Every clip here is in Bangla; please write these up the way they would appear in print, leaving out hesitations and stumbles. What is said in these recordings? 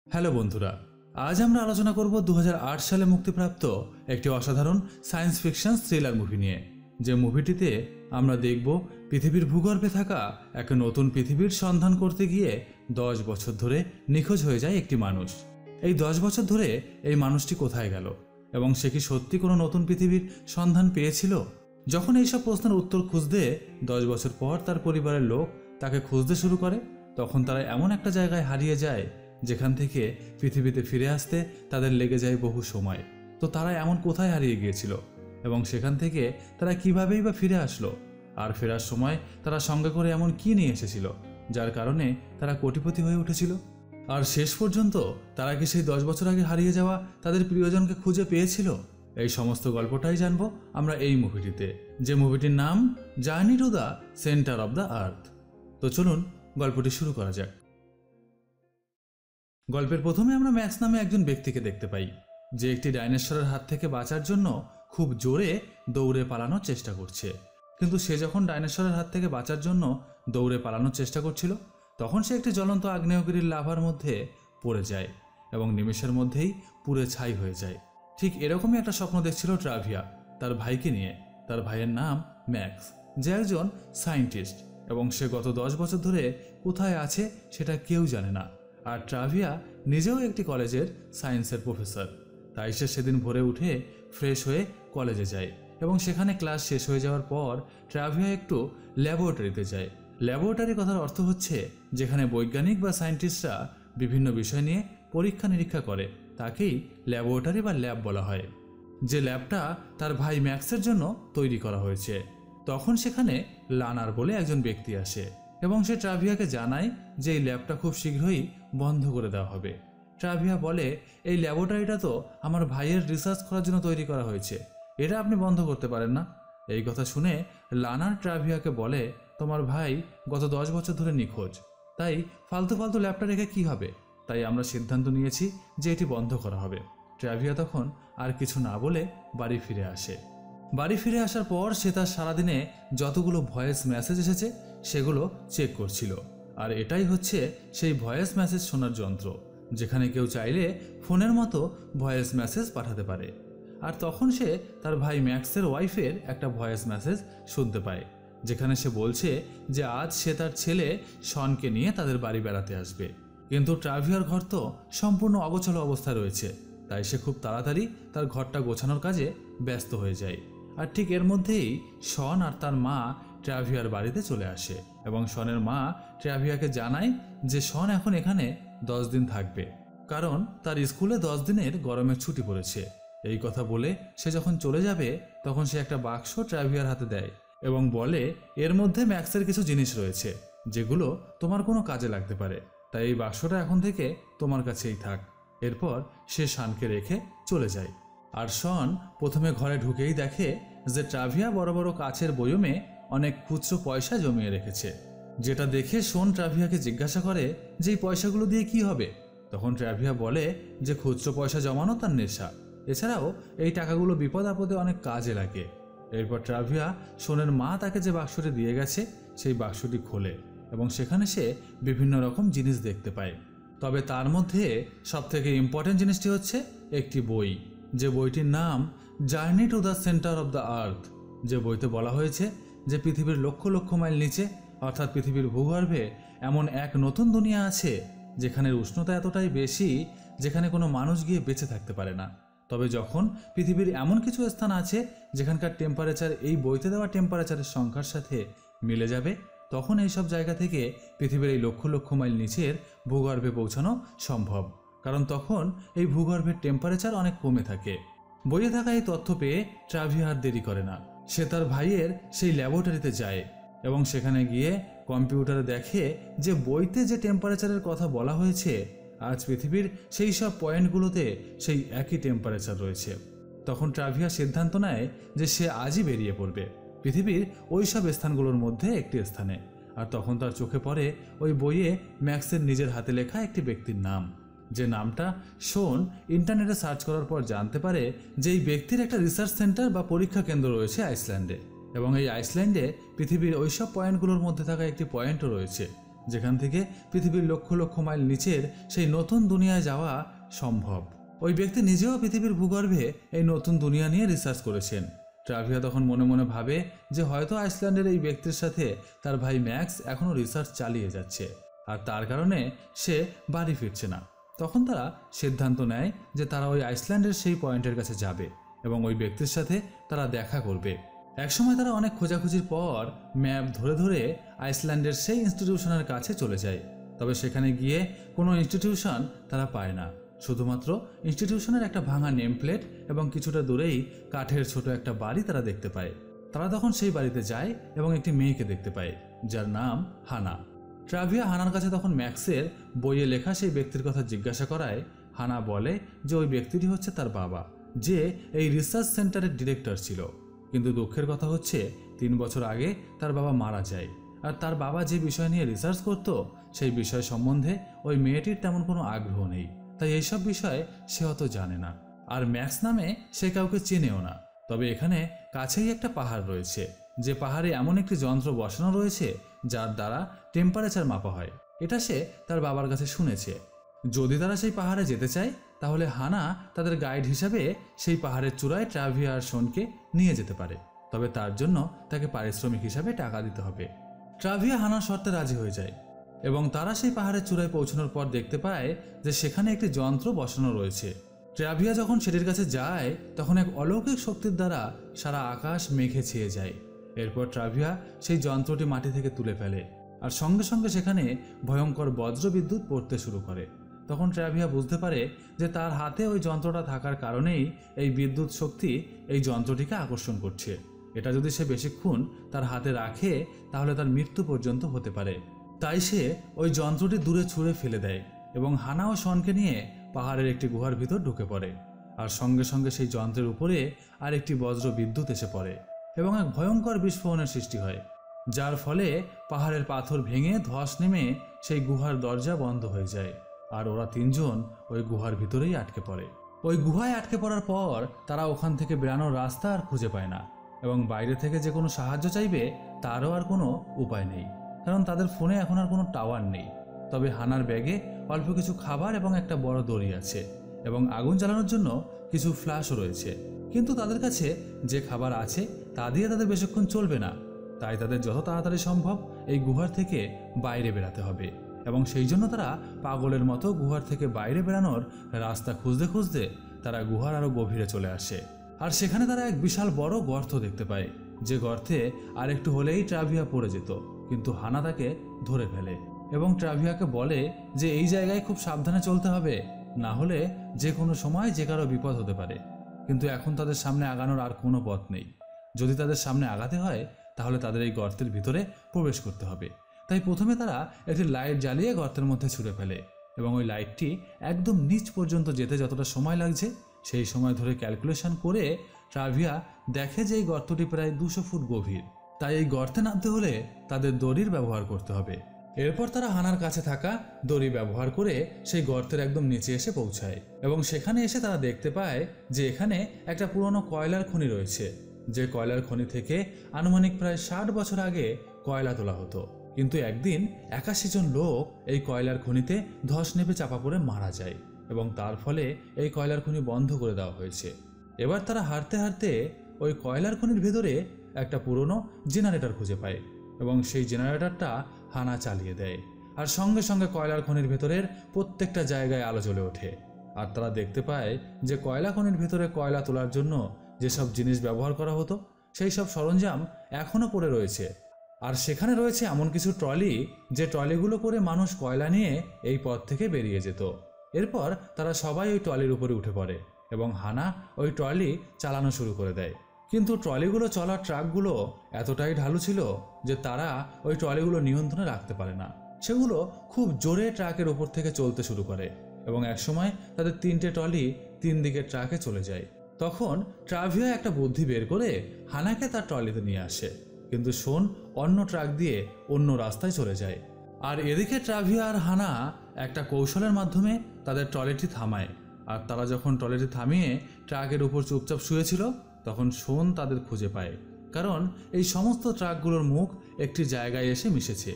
হ্যালো বন্ধুরা, আজ আমরা আলোচনা করব 2008 সালে মুক্তিপ্রাপ্ত একটি অসাধারণ সায়েন্স ফিকশন থ্রিলার মুভি নিয়ে। যে মুভিটিতে আমরা দেখব পৃথিবীর ভূগর্ভে থাকা এক নতুন পৃথিবীর সন্ধান করতে গিয়ে 10 বছর ধরে নিখোঁজ হয়ে যায় একটি মানুষ। এই 10 বছর ধরে এই মানুষটি কোথায় গেল এবং সে কি সত্যি কোনো নতুন পৃথিবীর সন্ধান পেয়েছিল? যখন এইসব প্রশ্নের উত্তর খুঁজতে 10 বছর পর তার পরিবারের লোক তাকে খুঁজতে শুরু করে, তখন তারা এমন একটা জায়গায় হারিয়ে যায় যেখান থেকে পৃথিবীতে ফিরে আসতে তাদের লেগে যায় বহু সময়। তো তারা এমন কোথায় হারিয়ে গিয়েছিল এবং সেখান থেকে তারা কিভাবেই বা ফিরে আসলো, আর ফেরার সময় তারা সঙ্গে করে এমন কি নিয়ে এসেছিল যার কারণে তারা কোটিপতি হয়ে উঠেছিল? আর শেষ পর্যন্ত তারা কি সেই 10 বছর আগে হারিয়ে যাওয়া তাদের প্রিয়জনকে খুঁজে পেয়েছিল? এই সমস্ত গল্পটাই জানবো আমরা এই মুভিটিতে, যে মুভিটির নাম journey to the centre of the earth. তো চলুন গল্পটি শুরু করা যাক। গল্পের প্রথমে আমরা ম্যাক্স নামে একজন ব্যক্তিকে দেখতে পাই, যে একটি ডাইনোসরের হাত থেকে বাঁচার জন্য খুব জোরে দৌড়ে পালানোর চেষ্টা করছে। কিন্তু সে যখন ডাইনোসরের হাত থেকে বাঁচার জন্য দৌড়ে পালানোর চেষ্টা করছিল, তখন সে একটি জ্বলন্ত আগ্নেয়গিরির লাভার মধ্যে পড়ে যায় এবং নিমেষের মধ্যেই পুড়ে ছাই হয়ে যায়। ঠিক এরকমই একটা স্বপ্ন দেখছিল ট্রাভিয়া তার ভাইকে নিয়ে। তার ভাইয়ের নাম ম্যাক্স, যে একজন সায়েন্টিস্ট, এবং সে গত 10 বছর ধরে কোথায় আছে সেটা কেউ জানে না। আর ট্রাভিয়া নিজেও একটি কলেজের সায়েন্সের প্রফেসর। তাই সে সেদিন ভোরে উঠে ফ্রেশ হয়ে কলেজে যায় এবং সেখানে ক্লাস শেষ হয়ে যাওয়ার পর ট্রাভিয়া একটু ল্যাবরেটরিতে যায়। ল্যাবরেটরি কথার অর্থ হচ্ছে যেখানে বৈজ্ঞানিক বা সায়েন্টিস্টরা বিভিন্ন বিষয় নিয়ে পরীক্ষা নিরীক্ষা করে, তাকেই ল্যাবরেটরি বা ল্যাব বলা হয়। যে ল্যাবটা তার ভাই ম্যাক্সের জন্য তৈরি করা হয়েছে। তখন সেখানে লানার বলে একজন ব্যক্তি আসে এবং সে ট্রাভিয়াকে জানায় যে এই ল্যাবটা খুব শীঘ্রই বন্ধ করে দেওয়া হবে। ট্রাভিয়া বলে, এই ল্যাবরেটরিটা তো আমার ভাইয়ের রিসার্চ করার জন্য তৈরি করা হয়েছে, এটা আপনি বন্ধ করতে পারেন না। এই কথা শুনে লানার ট্রাভিয়াকে বলে, তোমার ভাই গত 10 বছর ধরে নিখোঁজ, তাই ফালতু ফালতু ল্যাবটা রেখে কি হবে? তাই আমরা সিদ্ধান্ত নিয়েছি যে এটি বন্ধ করা হবে। ট্রাভিয়া তখন আর কিছু না বলে বাড়ি ফিরে আসে। বাড়ি ফিরে আসার পর সে তার সারাদিনে যতগুলো ভয়েস মেসেজ এসেছে সেগুলো চেক করছিল। আর এটাই হচ্ছে সেই ভয়েস মেসেজ শোনার যন্ত্র, যেখানে কেউ চাইলে ফোনের মতো ভয়েস মেসেজ পাঠাতে পারে। আর তখন সে তার ভাই ম্যাক্সের ওয়াইফের একটা ভয়েস মেসেজ শুনতে পায়, যেখানে সে বলছে যে আজ সে তার ছেলে শনকে নিয়ে তাদের বাড়ি বেড়াতে আসবে। কিন্তু ট্রাভিয়ার ঘর তো সম্পূর্ণ অগোছালো অবস্থায় রয়েছে, তাই সে খুব তাড়াতাড়ি তার ঘরটা গোছানোর কাজে ব্যস্ত হয়ে যায়। আর ঠিক এর মধ্যেই শন আর তার মা ট্রাভিয়ার বাড়িতে চলে আসে এবং শনের মা ট্রাভিয়াকে জানায় যে শন এখন এখানে 10 দিন থাকবে, কারণ তার স্কুলে 10 দিনের গরমের ছুটি পড়েছে। এই কথা বলে সে যখন চলে যাবে তখন সে একটা বাক্স ট্রাভিয়ার হাতে দেয় এবং বলে, এর মধ্যে ম্যাক্সের কিছু জিনিস রয়েছে যেগুলো তোমার কোনো কাজে লাগতে পারে, তাই এই বাক্সটা এখন থেকে তোমার কাছেই থাক। এরপর সে শনকে রেখে চলে যায়। আর শন প্রথমে ঘরে ঢুকেই দেখে যে ট্রাভিয়া বড় বড় কাচের বয়মে অনেক খুচরো পয়সা জমিয়ে রেখেছে, যেটা দেখে শন ট্রাভিয়াকে জিজ্ঞাসা করে যে এই পয়সাগুলো দিয়ে কি হবে? তখন ট্রাভিয়া বলে যে খুচরো পয়সা জমানো তার নেশা, এছাড়াও এই টাকাগুলো বিপদ আপদে অনেক কাজে লাগে। এরপর ট্রাভিয়া শনের মা তাকে যে বাক্সটি দিয়ে গেছে সেই বাক্সটি খোলে এবং সেখানে সে বিভিন্ন রকম জিনিস দেখতে পায়। তবে তার মধ্যে সবথেকে ইম্পর্টেন্ট জিনিসটি হচ্ছে একটি বই, যে বইটির নাম journey to the centre of the earth. যে বইতে বলা হয়েছে যে পৃথিবীর লক্ষ লক্ষ মাইল নিচে, অর্থাৎ পৃথিবীর ভূগর্ভে এমন এক নতুন দুনিয়া আছে যেখানের উষ্ণতা এতটাই বেশি যেখানে কোনো মানুষ গিয়ে বেঁচে থাকতে পারে না। তবে যখন পৃথিবীর এমন কিছু স্থান আছে যেখানকার টেম্পারেচার এই বইতে দেওয়া টেম্পারেচারের সংখ্যার সাথে মিলে যাবে, তখন এইসব জায়গা থেকে পৃথিবীর এই লক্ষ লক্ষ মাইল নিচের ভূগর্ভে পৌঁছানো সম্ভব, কারণ তখন এই ভূগর্ভের টেম্পারেচার অনেক কমে থাকে। বইয়ে থাকা এই তথ্য পেয়ে ট্রাভিয়া আর দেরি করে না, সে তার ভাইয়ের সেই ল্যাবরেটরিতে যায় এবং সেখানে গিয়ে কম্পিউটারে দেখে যে বইতে যে টেম্পারেচারের কথা বলা হয়েছে আজ পৃথিবীর সেই সব পয়েন্টগুলোতে সেই একই টেম্পারেচার রয়েছে। তখন ট্রাভিয়া সিদ্ধান্ত নেয় যে সে আজই বেরিয়ে পড়বে পৃথিবীর ওই সব স্থানগুলোর মধ্যে একটি স্থানে। আর তখন তার চোখে পড়ে ওই বইয়ে ম্যাক্সের নিজের হাতে লেখা একটি ব্যক্তির নাম, যে নামটা শোন ইন্টারনেটে সার্চ করার পর জানতে পারে যে এই ব্যক্তির একটা রিসার্চ সেন্টার বা পরীক্ষা কেন্দ্র রয়েছে আইসল্যান্ডে, এবং এই আইসল্যান্ডে পৃথিবীর ওইসব পয়েন্টগুলোর মধ্যে থাকা একটি পয়েন্টও রয়েছে যেখান থেকে পৃথিবীর লক্ষ লক্ষ মাইল নিচের সেই নতুন দুনিয়ায় যাওয়া সম্ভব। ওই ব্যক্তি নিজেও পৃথিবীর ভূগর্ভে এই নতুন দুনিয়া নিয়ে রিসার্চ করেছেন। ট্রাভিয়া তখন মনে মনে ভাবে যে হয়তো আইসল্যান্ডের এই ব্যক্তির সাথে তার ভাই ম্যাক্স এখনও রিসার্চ চালিয়ে যাচ্ছে, আর তার কারণে সে বাড়ি ফিরছে না। তখন তারা সিদ্ধান্ত নেয় যে তারা ওই আইসল্যান্ডের সেই পয়েন্টের কাছে যাবে এবং ওই ব্যক্তির সাথে তারা দেখা করবে। একসময় তারা অনেক খোঁজাখুঁজির পর ম্যাপ ধরে ধরে আইসল্যান্ডের সেই ইনস্টিটিউশনের কাছে চলে যায়। তবে সেখানে গিয়ে কোনো ইনস্টিটিউশন তারা পায় না, শুধুমাত্র ইনস্টিটিউশনের একটা ভাঙা নেম প্লেট এবং কিছুটা দূরেই কাঠের ছোট একটা বাড়ি তারা দেখতে পায়। তারা তখন সেই বাড়িতে যায় এবং একটি মেয়েকে দেখতে পায় যার নাম হানা। ট্রাভিয়া হানার কাছে তখন ম্যাক্সের বইয়ে লেখা সেই ব্যক্তির কথা জিজ্ঞাসা করায় হানা বলে যে ওই ব্যক্তিটি হচ্ছে তার বাবা, যে এই রিসার্চ সেন্টারের ডিরেক্টর ছিল। কিন্তু দুঃখের কথা হচ্ছে 3 বছর আগে তার বাবা মারা যায়, আর তার বাবা যে বিষয় নিয়ে রিসার্চ করত সেই বিষয় সম্বন্ধে ওই মেয়েটির তেমন কোনো আগ্রহ নেই, তাই এইসব বিষয়ে সে অত জানে না। আর ম্যাক্স নামে সে কাউকে চেনেও না। তবে এখানে কাছেই একটা পাহাড় রয়েছে, যে পাহাড়ে এমন একটি যন্ত্র বসানো রয়েছে যার দ্বারা টেম্পারেচার মাপা হয়। এটা সে তার বাবার কাছে শুনেছে। যদি তারা সেই পাহাড়ে যেতে চায় তাহলে হানা তাদের গাইড হিসাবে সেই পাহাড়ের চূড়ায় ট্রাভিয়া আর শনকে নিয়ে যেতে পারে, তবে তার জন্য তাকে পারিশ্রমিক হিসাবে টাকা দিতে হবে। ট্রাভিয়া হানার শর্তে রাজি হয়ে যায় এবং তারা সেই পাহাড়ের চূড়ায় পৌঁছানোর পর দেখতে পায় যে সেখানে একটি যন্ত্র বসানো রয়েছে। ট্রাভিয়া যখন সেটির কাছে যায় তখন এক অলৌকিক শক্তির দ্বারা সারা আকাশ মেঘে ছেয়ে যায়। এরপর ট্রাভিয়া সেই যন্ত্রটি মাটি থেকে তুলে ফেলে, আর সঙ্গে সঙ্গে সেখানে ভয়ঙ্কর বজ্র বিদ্যুৎ পড়তে শুরু করে। তখন ট্রাভিয়া বুঝতে পারে যে তার হাতে ওই যন্ত্রটা থাকার কারণেই এই বিদ্যুৎ শক্তি এই যন্ত্রটিকে আকর্ষণ করছে। এটা যদি সে বেশিক্ষণ তার হাতে রাখে তাহলে তার মৃত্যু পর্যন্ত হতে পারে। তাই সে ওই যন্ত্রটি দূরে ছুঁড়ে ফেলে দেয় এবং হানা ও শনকে নিয়ে পাহাড়ের একটি গুহার ভিতর ঢুকে পড়ে। আর সঙ্গে সঙ্গে সেই যন্ত্রের উপরে আর একটি বজ্র বিদ্যুৎ এসে পড়ে এবং এক ভয়ঙ্কর বিস্ফোরণের সৃষ্টি হয়, যার ফলে পাহাড়ের পাথর ভেঙে ধস নেমে সেই গুহার দরজা বন্ধ হয়ে যায়। আর ওরা 3 জন ওই গুহার ভিতরেই আটকে পড়ে। ওই গুহায় আটকে পড়ার পর তারা ওখান থেকে বেরানোর রাস্তা আর খুঁজে পায় না এবং বাইরে থেকে যে কোনো সাহায্য চাইবে তারও আর কোনো উপায় নেই, কারণ তাদের ফোনে এখন আর কোনো টাওয়ার নেই। তবে হানার ব্যাগে অল্প কিছু খাবার এবং একটা বড় দড়ি আছে এবং আগুন জ্বালানোর জন্য কিছু ফ্ল্যাশও রয়েছে। কিন্তু তাদের কাছে যে খাবার আছে তা দিয়ে তাদের বেশিক্ষণ চলবে না, তাই তাদের যত তাড়াতাড়ি সম্ভব এই গুহার থেকে বাইরে বেরাতে হবে এবং সেই জন্য তারা পাগলের মতো গুহার থেকে বাইরে বেরানোর রাস্তা খুঁজতে খুঁজতে তারা গুহার আরও গভীরে চলে আসে। আর সেখানে তারা এক বিশাল বড় গর্ত দেখতে পায়, যে গর্তে আর একটু হলেই ট্রাভিয়া পড়ে যেত, কিন্তু হানা তাকে ধরে ফেলে এবং ট্রাভিয়াকে বলে যে এই জায়গায় খুব সাবধানে চলতে হবে, না হলে যে কোনো সময় যে কারো বিপদ হতে পারে। কিন্তু এখন তাদের সামনে আগানোর আর কোনো পথ নেই। যদি তাদের সামনে আগাতে হয় তাহলে তাদের এই গর্তের ভিতরে প্রবেশ করতে হবে। তাই প্রথমে তারা একটি লাইট জ্বালিয়ে গর্তের মধ্যে ছুঁড়ে ফেলে এবং ওই লাইটটি একদম নিচ পর্যন্ত যেতে যতটা সময় লাগছে সেই সময় ধরে ক্যালকুলেশন করে ট্রাভিয়া দেখে যে এই গর্তটি প্রায় 200 ফুট গভীর। তাই এই গর্তে নামতে হলে তাদের দড়ির ব্যবহার করতে হবে। এরপর তারা হানার কাছে থাকা দড়ি ব্যবহার করে সেই গর্তের একদম নিচে এসে পৌঁছায় এবং সেখানে এসে তারা দেখতে পায় যে এখানে একটা পুরনো কয়লার খনি রয়েছে, যে কয়লার খনি থেকে আনুমানিক প্রায় 60 বছর আগে কয়লা তোলা হতো। কিন্তু একদিন 81 জন লোক এই কয়লার খনিতে ধস নেমে চাপা পড়ে মারা যায় এবং তার ফলে এই কয়লার খনি বন্ধ করে দেওয়া হয়েছে। এবার তারা হাঁটতে হাঁটতে ওই কয়লার খনির ভেতরে একটা পুরনো জেনারেটর খুঁজে পায় এবং সেই জেনারেটরটা হানা চালিয়ে দেয়, আর সঙ্গে সঙ্গে কয়লার খনির ভেতরের প্রত্যেকটা জায়গায় আলো জ্বলে ওঠে। আর তারা দেখতে পায় যে কয়লা খনির ভেতরে কয়লা তোলার জন্য যেসব জিনিস ব্যবহার করা হতো সেই সব সরঞ্জাম এখনও পড়ে রয়েছে। আর সেখানে রয়েছে এমন কিছু ট্রলি, যে ট্রলিগুলো করে মানুষ কয়লা নিয়ে এই পথ থেকে বেরিয়ে যেত। এরপর তারা সবাই ওই ট্রলির উপরে উঠে পড়ে এবং হানা ওই ট্রলি চালানো শুরু করে দেয়। কিন্তু ট্রলিগুলো চলার ট্রাকগুলো এতটাই ঢালু ছিল যে তারা ওই ট্রলিগুলো নিয়ন্ত্রণে রাখতে পারে না। সেগুলো খুব জোরে ট্রাকের উপর থেকে চলতে শুরু করে এবং একসময় তাদের 3টে ট্রলি 3 দিকের ট্রাকে চলে যায়। তখন ট্রাভিয়া একটা বুদ্ধি বের করে হানাকে তার ট্রলিতে নিয়ে আসে, কিন্তু শোন অন্য ট্রাক দিয়ে অন্য রাস্তায় চলে যায়। আর এদিকে ট্রাভিয়া আর হানা একটা কৌশলের মাধ্যমে তাদের ট্রলিটি থামায়। আর তারা যখন ট্রলিটি থামিয়ে ট্রাকের উপর চুপচাপ শুয়েছিল তখন শোন তাদের খুঁজে পায়, কারণ এই সমস্ত ট্রাকগুলোর মুখ একটি জায়গায় এসে মিশেছে।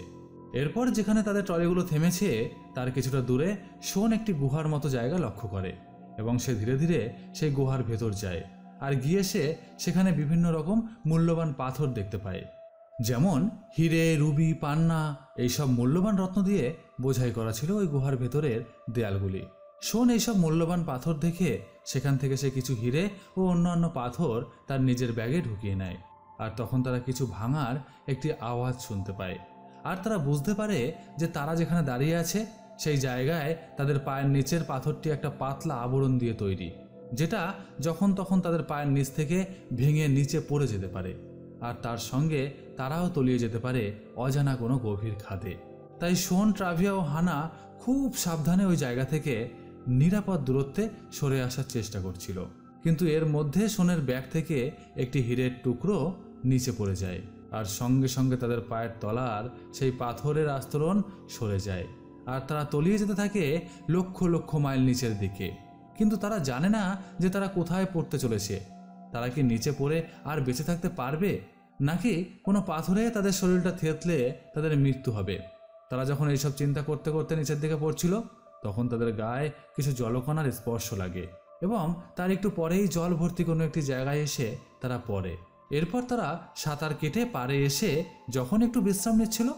এরপর যেখানে তাদের ট্রলিগুলো থেমেছে তার কিছুটা দূরে শোন একটি গুহার মতো জায়গা লক্ষ্য করে এবং সে ধীরে ধীরে সেই গুহার ভেতর যায় আর গিয়ে সে সেখানে বিভিন্ন রকম মূল্যবান পাথর দেখতে পায়, যেমন হিরে, রুবি, পান্না, এইসব মূল্যবান রত্ন দিয়ে বোঝাই করা ছিল ওই গুহার ভেতরের দেয়ালগুলি। শোন এইসব মূল্যবান পাথর দেখে সেখান থেকে সে কিছু হিরে ও অন্যান্য পাথর তার নিজের ব্যাগে ঢুকিয়ে নেয়। আর তখন তারা কিছু ভাঙার একটি আওয়াজ শুনতে পায় আর তারা বুঝতে পারে যে তারা যেখানে দাঁড়িয়ে আছে সেই জায়গায় তাদের পায়ের নিচের পাথরটি একটা পাতলা আবরণ দিয়ে তৈরি, যেটা যখন তখন তাদের পায়ের নিচ থেকে ভেঙে নিচে পড়ে যেতে পারে আর তার সঙ্গে তারাও তলিয়ে যেতে পারে অজানা কোনো গভীর খাদে। তাই শোন, ট্রাভিয়া ও হানা খুব সাবধানে ওই জায়গা থেকে নিরাপদ দূরত্বে সরে আসার চেষ্টা করছিল, কিন্তু এর মধ্যে শোনের ব্যাগ থেকে একটি হীরের টুকরো নিচে পড়ে যায় আর সঙ্গে সঙ্গে তাদের পায়ের তলার সেই পাথরের আস্তরণ সরে যায় আর তারা তলিয়ে যেতে থাকে লক্ষ লক্ষ মাইল নিচের দিকে। কিন্তু তারা জানে না যে তারা কোথায় পড়তে চলেছে। তারা কি নিচে পড়ে আর বেঁচে থাকতে পারবে, নাকি কোনো পাথরে তাদের শরীরটা থেতলে তাদের মৃত্যু হবে? তারা যখন এইসব চিন্তা করতে করতে নিচের দিকে পড়ছিল তখন তাদের গায়ে কিছু জলকণার স্পর্শ লাগে এবং তার একটু পরেই জল ভর্তি কোনো একটি জায়গায় এসে তারা পড়ে। এরপর তারা সাঁতার কেটে পাড়ে এসে যখন একটু বিশ্রাম নিচ্ছিল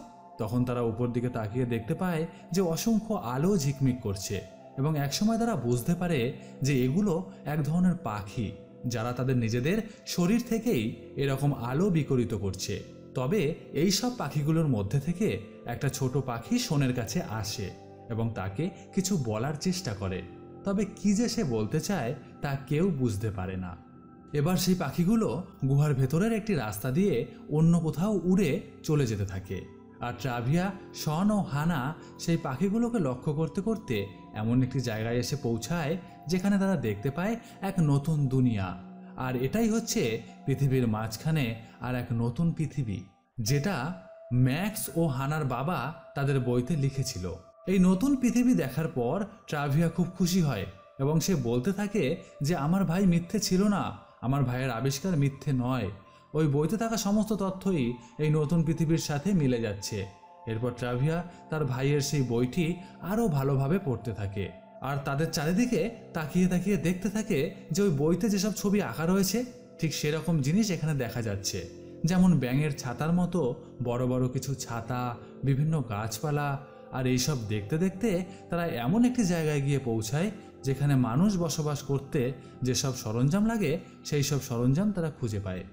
তখন তারা উপর দিকে তাকিয়ে দেখতে পায় যে অসংখ্য আলো ঝিকমিক করছে এবং একসময় তারা বুঝতে পারে যে এগুলো এক ধরনের পাখি যারা তাদের নিজেদের শরীর থেকেই এরকম আলো বিকিরিত করছে। তবে এই সব পাখিগুলোর মধ্যে থেকে একটা ছোট পাখি শোনের কাছে আসে এবং তাকে কিছু বলার চেষ্টা করে, তবে কি যে সে বলতে চায় তা কেউ বুঝতে পারে না। এবার সেই পাখিগুলো গুহার ভেতরের একটি রাস্তা দিয়ে অন্য কোথাও উড়ে চলে যেতে থাকে আর ট্রাভিয়া, শন ও হানা সেই পাখিগুলোকে লক্ষ্য করতে করতে এমন একটি জায়গায় এসে পৌঁছায় যেখানে তারা দেখতে পায় এক নতুন দুনিয়া। আর এটাই হচ্ছে পৃথিবীর মাঝখানে আর এক নতুন পৃথিবী, যেটা ম্যাক্স ও হানার বাবা তাদের বইতে লিখেছিল। এই নতুন পৃথিবী দেখার পর ট্রাভিয়া খুব খুশি হয় এবং সে বলতে থাকে যে আমার ভাই মিথ্যে ছিল না, আমার ভাইয়ের আবিষ্কার মিথ্যে নয়, ওই বইতে থাকা সমস্ত তথ্যই এই নতুন পৃথিবীর সাথে মিলে যাচ্ছে। এরপর ট্রাভিয়া তার ভাইয়ের সেই বইটি আরও ভালোভাবে পড়তে থাকে আর তাদের চারিদিকে তাকিয়ে তাকিয়ে দেখতে থাকে যে ওই বইতে যেসব ছবি আঁকা রয়েছে ঠিক সেরকম জিনিস এখানে দেখা যাচ্ছে, যেমন ব্যাঙের ছাতার মতো বড় বড় কিছু ছাতা, বিভিন্ন গাছপালা। আর এইসব দেখতে দেখতে তারা এমন একটি জায়গায় গিয়ে পৌঁছায় যেখানে মানুষ বসবাস করতে যেসব সরঞ্জাম লাগে সেই সব সরঞ্জাম তারা খুঁজে পায়।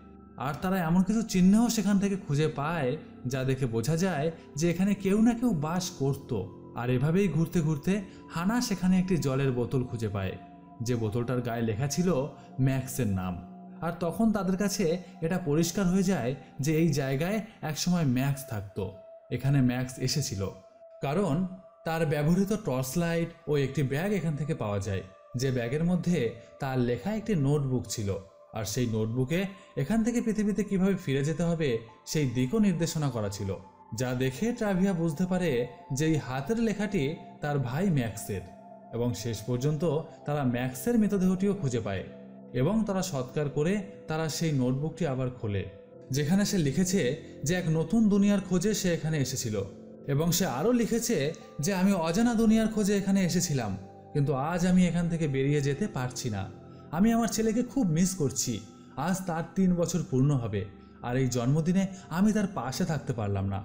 আর তারা এমন কিছু চিহ্নও সেখান থেকে খুঁজে পায় যা দেখে বোঝা যায় যে এখানে কেউ না কেউ বাস করত। আর এভাবেই ঘুরতে ঘুরতে হানা সেখানে একটি জলের বোতল খুঁজে পায়, যে বোতলটার গায়ে লেখা ছিল ম্যাক্সের নাম। আর তখন তাদের কাছে এটা পরিষ্কার হয়ে যায় যে এই জায়গায় একসময় ম্যাক্স থাকতো, এখানে ম্যাক্স এসেছিল, কারণ তার ব্যবহৃত টর্চ লাইট ও একটি ব্যাগ এখান থেকে পাওয়া যায়, যে ব্যাগের মধ্যে তার লেখা একটি নোটবুক ছিল। আর সেই নোটবুকে এখান থেকে পৃথিবীতে কিভাবে ফিরে যেতে হবে সেই দিকও নির্দেশনা করা ছিল, যা দেখে ট্রাভিয়া বুঝতে পারে যে এই হাতের লেখাটি তার ভাই ম্যাক্সের। এবং শেষ পর্যন্ত তারা ম্যাক্সের মৃতদেহটিও খুঁজে পায় এবং তারা সৎকার করে তারা সেই নোটবুকটি আবার খোলে, যেখানে সে লিখেছে যে এক নতুন দুনিয়ার খোঁজে সে এখানে এসেছিল। এবং সে আরও লিখেছে যে আমি অজানা দুনিয়ার খোঁজে এখানে এসেছিলাম, কিন্তু আজ আমি এখান থেকে বেরিয়ে যেতে পারছি না। আমি আমার ছেলেকে খুব মিস করছি। আজ তার 3 বছর পূর্ণ হবে আর এই জন্মদিনে আমি তার পাশে থাকতে পারলাম না।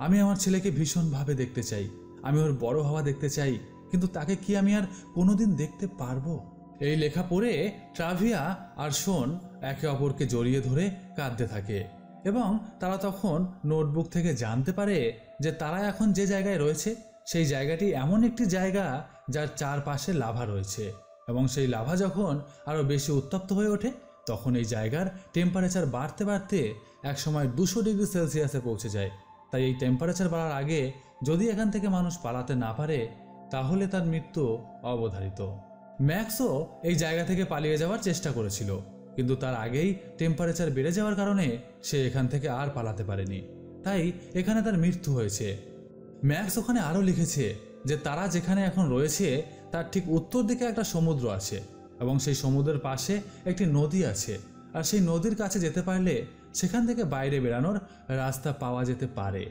আমি আমার ছেলেকে ভীষণভাবে দেখতে চাই, আমি ওর বড় হওয়া দেখতে চাই, কিন্তু তাকে কি আমি আর কোনোদিন দেখতে পারবো? এই লেখা পড়ে ট্রাভিয়া আর শোন একে অপরকে জড়িয়ে ধরে কাঁদতে থাকে এবং তারা তখন নোটবুক থেকে জানতে পারে যে তারা এখন যে জায়গায় রয়েছে সেই জায়গাটি এমন একটি জায়গা যার চারপাশে লাভা রয়েছে এবং সেই লাভা যখন আরও বেশি উত্তপ্ত হয়ে ওঠে তখন এই জায়গার টেম্পারেচার বাড়তে বাড়তে একসময় 200 ডিগ্রি সেলসিয়াসে পৌঁছে যায়। তাই এই টেম্পারেচার বাড়ার আগে যদি এখান থেকে মানুষ পালাতে না পারে তাহলে তার মৃত্যু অবধারিত। ম্যাক্সও এই জায়গা থেকে পালিয়ে যাওয়ার চেষ্টা করেছিল, কিন্তু তার আগেই টেম্পারেচার বেড়ে যাওয়ার কারণে সে এখান থেকে আর পালাতে পারেনি, তাই এখানে তার মৃত্যু হয়েছে। ম্যাক্স ওখানে আরও লিখেছে যে তারা যেখানে এখন রয়েছে তার ঠিক উত্তর দিকে একটা সমুদ্র আছে এবং সেই সমুদ্রের পাশে একটি নদী আছে, আর সেই নদীর কাছে যেতে পারলে সেখান থেকে বাইরে বেরানোর রাস্তা পাওয়া যেতে পারে।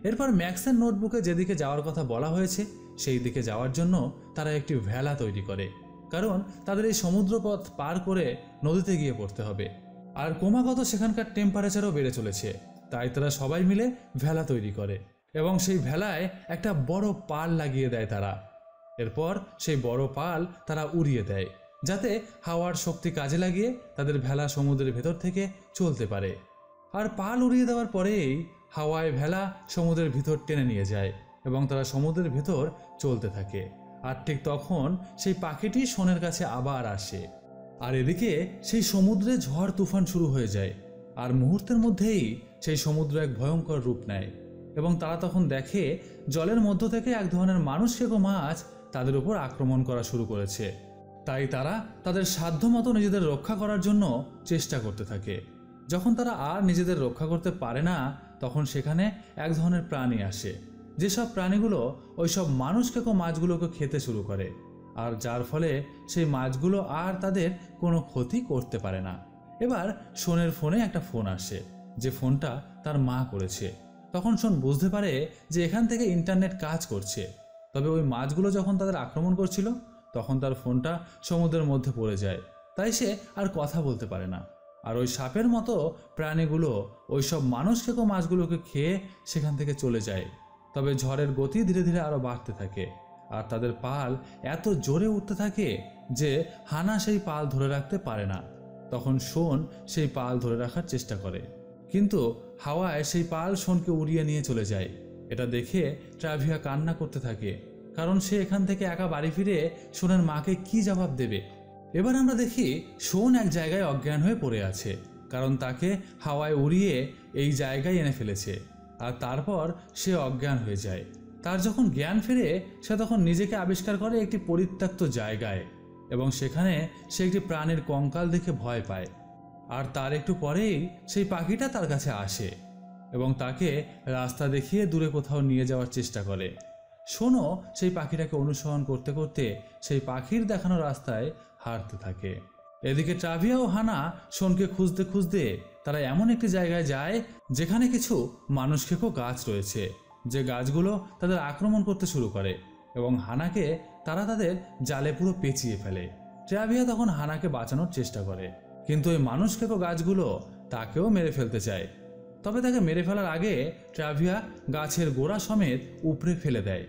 এরপর ম্যাক্সের নোটবুকে যেদিকে যাওয়ার কথা বলা হয়েছে সেই দিকে যাওয়ার জন্য তারা একটি ভেলা তৈরি করে, কারণ তাদের এই সমুদ্রপথ পার করে নদীতে গিয়ে পড়তে হবে। আর ক্রমাগত সেখানকার টেম্পারেচারও বেড়ে চলেছে, তাই তারা সবাই মিলে ভেলা তৈরি করে এবং সেই ভেলায় একটা বড় পাল লাগিয়ে দেয় তারা। এরপর সেই বড় পাল তারা উড়িয়ে দেয়, যাতে হাওয়ার শক্তি কাজে লাগিয়ে তাদের ভেলা সমুদ্রের ভেতর থেকে চলতে পারে। আর পাল উড়িয়ে দেওয়ার পরেই হাওয়ায় ভেলা সমুদ্রের ভিতর টেনে নিয়ে যায় এবং তারা সমুদ্রের ভেতর চলতে থাকে। আর ঠিক তখন সেই পাখিটি শোনের কাছে আবার আসে। আর এদিকে সেই সমুদ্রে ঝড় তুফান শুরু হয়ে যায়, আর মুহূর্তের মধ্যেই সেই সমুদ্র এক ভয়ঙ্কর রূপ নেয় এবং তারা তখন দেখে জলের মধ্য থেকে এক ধরনের মানুষখেকো মাছ তাদের উপর আক্রমণ করা শুরু করেছে। তাই তারা তাদের সাধ্যমতো নিজেদের রক্ষা করার জন্য চেষ্টা করতে থাকে। যখন তারা আর নিজেদের রক্ষা করতে পারে না, তখন সেখানে এক ধরনের প্রাণী আসে, যেসব প্রাণীগুলো ওইসব মানুষখেকো মাছগুলোকে খেতে শুরু করে, আর যার ফলে সেই মাছগুলো আর তাদের কোনো ক্ষতি করতে পারে না। এবার শোনের ফোনে একটা ফোন আসে, যে ফোনটা তার মা করেছে। তখন শোন বুঝতে পারে যে এখান থেকে ইন্টারনেট কাজ করছে। তবে ওই মাছগুলো যখন তাদের আক্রমণ করছিল, তখন তার ফোনটা সমুদ্রের মধ্যে পড়ে যায়, তাই সে আর কথা বলতে পারে না। আর ওই সাপের মতো প্রাণীগুলো ওই সব মানুষখেকো মাছগুলোকে খেয়ে সেখান থেকে চলে যায়। তবে ঝড়ের গতি ধীরে ধীরে আরও বাড়তে থাকে, আর তাদের পাল এত জোরে উঠতে থাকে যে হানা সেই পাল ধরে রাখতে পারে না। তখন শোন সেই পাল ধরে রাখার চেষ্টা করে, কিন্তু হাওয়ায় সেই পাল শোনকে উড়িয়ে নিয়ে চলে যায়। এটা দেখে ট্রাভিয়া কান্না করতে থাকে, কারণ সে এখান থেকে একা বাড়ি ফিরে শোনের মাকে কি জবাব দেবে। এবার আমরা দেখি শোন এক জায়গায় অজ্ঞান হয়ে পড়ে আছে, কারণ তাকে হাওয়ায় উড়িয়ে এই জায়গায় এনে ফেলেছে। আর তারপর সে অজ্ঞান হয়ে যায়। তার যখন জ্ঞান ফিরে, সে তখন নিজেকে আবিষ্কার করে একটি পরিত্যক্ত জায়গায়, এবং সেখানে সে একটি প্রাণীর কঙ্কাল দেখে ভয় পায়। আর তার একটু পরেই সেই পাখিটা তার কাছে আসে এবং তাকে রাস্তা দেখিয়ে দূরে কোথাও নিয়ে যাওয়ার চেষ্টা করে। শোনো সেই পাখিটাকে অনুসরণ করতে করতে সেই পাখির দেখানো রাস্তায় হাঁটতে থাকে। এদিকে ট্রাভিয়া ও হানা শোনকে খুঁজতে খুঁজতে তারা এমন একটি জায়গায় যায় যেখানে কিছু মানুষখেকো গাছ রয়েছে, যে গাছগুলো তাদের আক্রমণ করতে শুরু করে এবং হানাকে তারা তাদের জালে পুরো পেঁচিয়ে ফেলে। ট্রাভিয়া তখন হানাকে বাঁচানোর চেষ্টা করে, কিন্তু ওই মানুষখেকো গাছগুলো তাকেও মেরে ফেলতে চায়। তবে তাকে মেরে ফেলার আগে ট্রাভিয়া গাছের গোড়া সমেত উপড়ে ফেলে দেয়।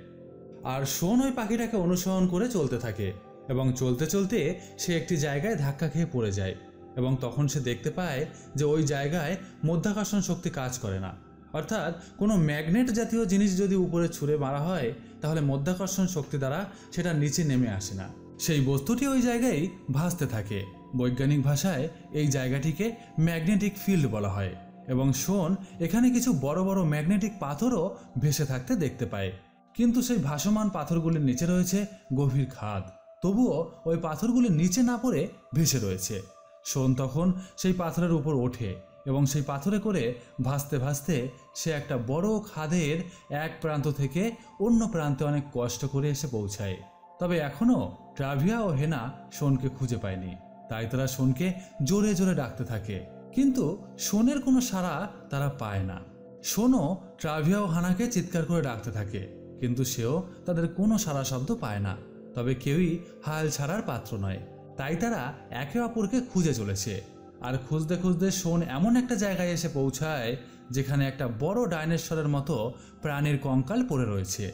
আর শোন ওই পাখিটাকে অনুসরণ করে চলতে থাকে এবং চলতে চলতে সে একটি জায়গায় ধাক্কা খেয়ে পড়ে যায় এবং তখন সে দেখতে পায় যে ওই জায়গায় মধ্যাকর্ষণ শক্তি কাজ করে না। অর্থাৎ কোনো ম্যাগনেট জাতীয় জিনিস যদি উপরে ছুঁড়ে মারা হয়, তাহলে মধ্যাকর্ষণ শক্তি দ্বারা সেটা নিচে নেমে আসে না, সেই বস্তুটি ওই জায়গায় ভাসতে থাকে। বৈজ্ঞানিক ভাষায় এই জায়গাটিকে ম্যাগনেটিক ফিল্ড বলা হয়। এবং শোন এখানে কিছু বড় বড় ম্যাগনেটিক পাথরও ভেসে থাকতে দেখতে পায়, কিন্তু সেই ভাসমান পাথরগুলির নিচে রয়েছে গভীর খাদ। তবুও ওই পাথরগুলির নিচে না পড়ে ভেসে রয়েছে। শোন তখন সেই পাথরের উপর ওঠে এবং সেই পাথরে করে ভাসতে ভাসতে সে একটা বড় খাদের এক প্রান্ত থেকে অন্য প্রান্তে অনেক কষ্ট করে এসে পৌঁছায়। তবে এখনও ট্রাভিয়া ও হেনা শোনকে খুঁজে পায়নি, তাই তারা শোনকে জোরে জোরে ডাকতে থাকে, কিন্তু শোনের কোনো সাড়া তারা পায় না। শোনও ট্রাভিয়া ও হানাকে চিৎকার করে ডাকতে থাকে, কিন্তু সেও তাদের কোনো সাড়া শব্দ পায় না। তবে কেউই হাল ছাড়ার পাত্র নয়, তাই তারা একে অপরকে খুঁজে চলেছে। আর খুঁজতে খুঁজতে শোন এমন একটা জায়গায় এসে পৌঁছায় যেখানে একটা বড় ডাইনোসরের মতো প্রাণীর কঙ্কাল পড়ে রয়েছে।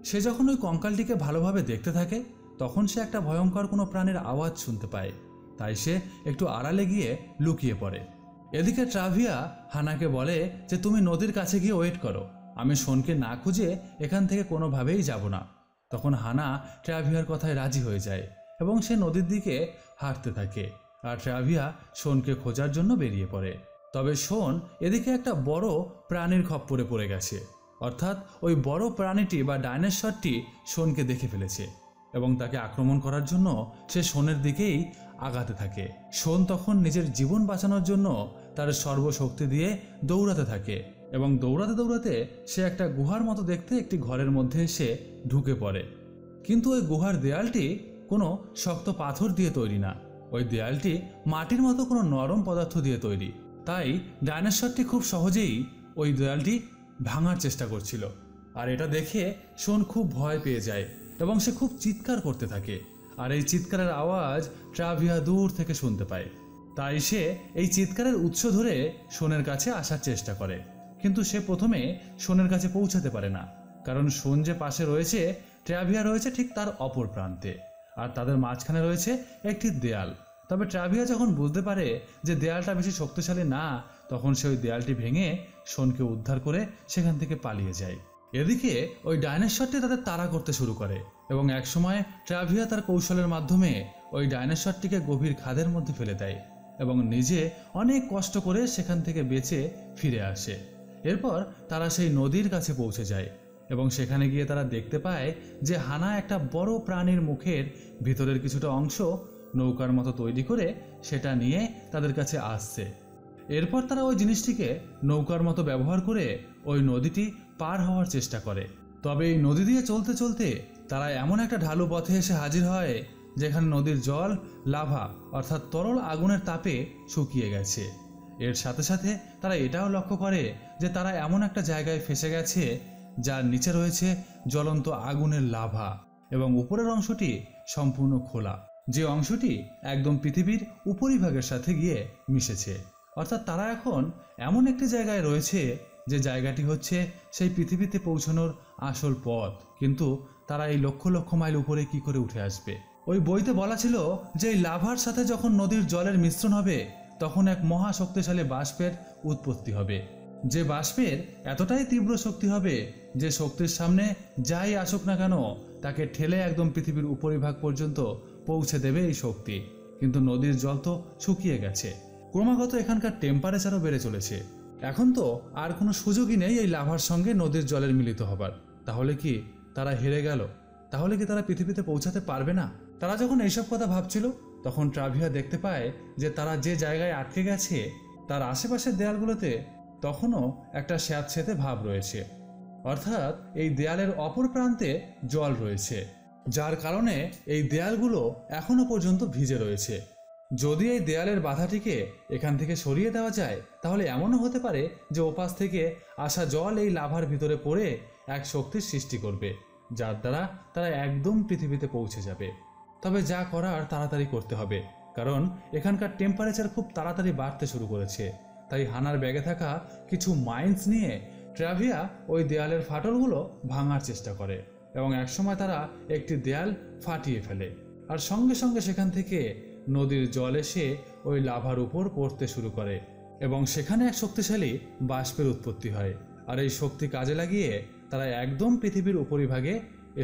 সে যখন ওই কঙ্কালটিকে ভালোভাবে দেখতে থাকে, তখন সে একটা ভয়ঙ্কর কোনো প্রাণীর আওয়াজ শুনতে পায়, তাই সে একটু আড়ালে গিয়ে লুকিয়ে পড়ে। এদিকে ট্রাভিয়া হানাকে বলে যে তুমি নদীর কাছে গিয়ে ওয়েট করো, আমি শোনকে না খুঁজে এখান থেকে কোনোভাবেই যাব না। তখন হানা ট্রাভিয়ার কথায় রাজি হয়ে যায় এবং সে নদীর দিকে হাঁটতে থাকে, আর ট্রাভিয়া শোনকে খোঁজার জন্য বেরিয়ে পড়ে। তবে শোন এদিকে একটা বড় প্রাণীর খপ্পরে পড়ে গেছে, অর্থাৎ ওই বড় প্রাণীটি বা ডাইনোসরটি শোনকে দেখে ফেলেছে এবং তাকে আক্রমণ করার জন্য সে শোনের দিকেই আগাতে থাকে। শোন তখন নিজের জীবন বাঁচানোর জন্য তার সর্বশক্তি দিয়ে দৌড়াতে থাকে এবং দৌড়াতে দৌড়াতে সে একটা গুহার মতো দেখতে একটি ঘরের মধ্যে এসে ঢুকে পড়ে। কিন্তু ওই গুহার দেয়ালটি কোনো শক্ত পাথর দিয়ে তৈরি না, ওই দেয়ালটি মাটির মতো কোনো নরম পদার্থ দিয়ে তৈরি। তাই ডাইনোসরটি খুব সহজেই ওই দেয়ালটি ভাঙার চেষ্টা করছিল। আর এটা দেখে শোন খুব ভয় পেয়ে যায় এবং সে খুব চিৎকার করতে থাকে। আর এই চিৎকারের আওয়াজ ট্রাভিয়া দূর থেকে শুনতে পায়। তাই সে এই চিৎকারের উৎস ধরে শোনের কাছে আসার চেষ্টা করে, কিন্তু সে প্রথমে শোনের কাছে পৌঁছাতে পারে না, কারণ শোন যে পাশে রয়েছে, ট্রাভিয়া রয়েছে ঠিক তার অপর প্রান্তে, আর তাদের মাঝখানে রয়েছে একটি দেয়াল। তবে ট্রাভিয়া যখন বুঝতে পারে যে দেয়ালটা বেশি শক্তিশালী না, তখন সে ওই দেয়ালটি ভেঙে শোনকে উদ্ধার করে সেখান থেকে পালিয়ে যায়। এদিকে ওই ডাইনোসরটি তাদের তাড়া করতে শুরু করে এবং একসময় ট্রাভিয়া তার কৌশলের মাধ্যমে ওই ডাইনোসরটিকে গভীর খাদের মধ্যে ফেলে দেয় এবং নিজে অনেক কষ্ট করে সেখান থেকে বেঁচে ফিরে আসে। এরপর তারা সেই নদীর কাছে পৌঁছে যায় এবং সেখানে গিয়ে তারা দেখতে পায় যে হানা একটা বড় প্রাণীর মুখের ভিতরের কিছুটা অংশ নৌকার মতো তৈরি করে সেটা নিয়ে তাদের কাছে আসছে। এরপর তারা ওই জিনিসটিকে নৌকার মতো ব্যবহার করে ওই নদীটি পার হওয়ার চেষ্টা করে। তবে এই নদী দিয়ে চলতে চলতে তারা এমন একটা ঢালু পথে এসে হাজির হয় যেখানে নদীর জল লাভা অর্থাৎ তরল আগুনের তাপে শুকিয়ে গেছে। এর সাথে সাথে তারা এটাও লক্ষ্য করে যে তারা এমন একটা জায়গায় ফেসে গেছে যার নিচে রয়েছে জ্বলন্ত আগুনের লাভা এবং উপরের অংশটি সম্পূর্ণ খোলা, যে অংশটি একদম পৃথিবীর উপরিভাগের সাথে গিয়ে মিশেছে। অর্থাৎ তারা এখন এমন একটি জায়গায় রয়েছে যে জায়গাটি হচ্ছে সেই পৃথিবীতে পৌঁছানোর আসল পথ, কিন্তু তারা এই লক্ষ লক্ষ মাইল উপরে কি করে উঠে আসবে? ওই বইতে বলা ছিল যে এই লাভার সাথে যখন নদীর জলের মিশ্রণ হবে তখন এক মহা শক্তিশালী বাষ্পের উৎপত্তি হবে, যে বাষ্পের এতটাই তীব্র শক্তি হবে যে শক্তির সামনে যাই আসুক না কেন তাকে ঠেলে একদম পৃথিবীর উপরিভাগ পর্যন্ত পৌঁছে দেবে এই শক্তি। কিন্তু নদীর জল তো শুকিয়ে গেছে, ক্রমাগত এখানকার টেম্পারেচারও বেড়ে চলেছে। এখন তো আর কোনো সুযোগই নেই এই লাভার সঙ্গে নদীর জলের মিলিত হবার। তাহলে কি তারা হেরে গেল? তাহলে কি তারা পৃথিবীতে পৌঁছাতে পারবে না? তারা যখন এইসব কথা ভাবছিল তখন ট্রাভিয়া দেখতে পায় যে তারা যে জায়গায় আটকে গেছে তার আশেপাশের দেয়ালগুলোতে তখনও একটা স্যাঁতসেঁতে ভাব রয়েছে, অর্থাৎ এই দেয়ালের অপর প্রান্তে জল রয়েছে, যার কারণে এই দেয়ালগুলো এখনো পর্যন্ত ভিজে রয়েছে। যদি এই দেয়ালের বাধাটিকে এখান থেকে সরিয়ে দেওয়া যায় তাহলে এমনও হতে পারে যে ওপাশ থেকে আসা জল এই লাভার ভিতরে পড়ে এক শক্তির সৃষ্টি করবে, যার দ্বারা তারা একদম পৃথিবীতে পৌঁছে যাবে। তবে যা করার তাড়াতাড়ি করতে হবে, কারণ এখানকার টেম্পারেচার খুব তাড়াতাড়ি বাড়তে শুরু করেছে। তাই হানার ব্যাগে থাকা কিছু মাইন্স নিয়ে ট্রাভিয়া ওই দেয়ালের ফাটলগুলো ভাঙার চেষ্টা করে এবং একসময় তারা একটি দেয়াল ফাটিয়ে ফেলে, আর সঙ্গে সঙ্গে সেখান থেকে নদীর জল এসে ওই লাভার উপর পড়তে শুরু করে এবং সেখানে এক শক্তিশালী বাষ্পের উৎপত্তি হয়। আর এই শক্তি কাজে লাগিয়ে তারা একদম পৃথিবীর উপরিভাগে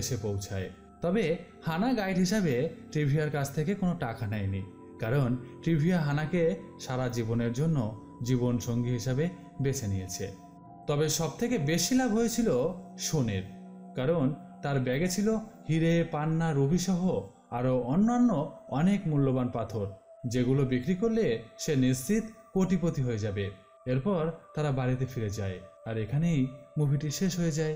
এসে পৌঁছায়। তবে হানা গাইড হিসাবে ট্রিভিয়ার কাছ থেকে কোনো টাকা নেয়নি, কারণ ট্রিভিয়া হানাকে সারা জীবনের জন্য জীবন সঙ্গী হিসাবে বেছে নিয়েছে। তবে সবথেকে বেশি লাভ হয়েছিল শোনের, কারণ তার ব্যাগে ছিল হিরে, পান্না, রুবি সহ আরও অন্যান্য অনেক মূল্যবান পাথর, যেগুলো বিক্রি করলে সে নিশ্চিত কোটিপতি হয়ে যাবে। এরপর তারা বাড়িতে ফিরে যায় আর এখানেই মুভিটি শেষ হয়ে যায়।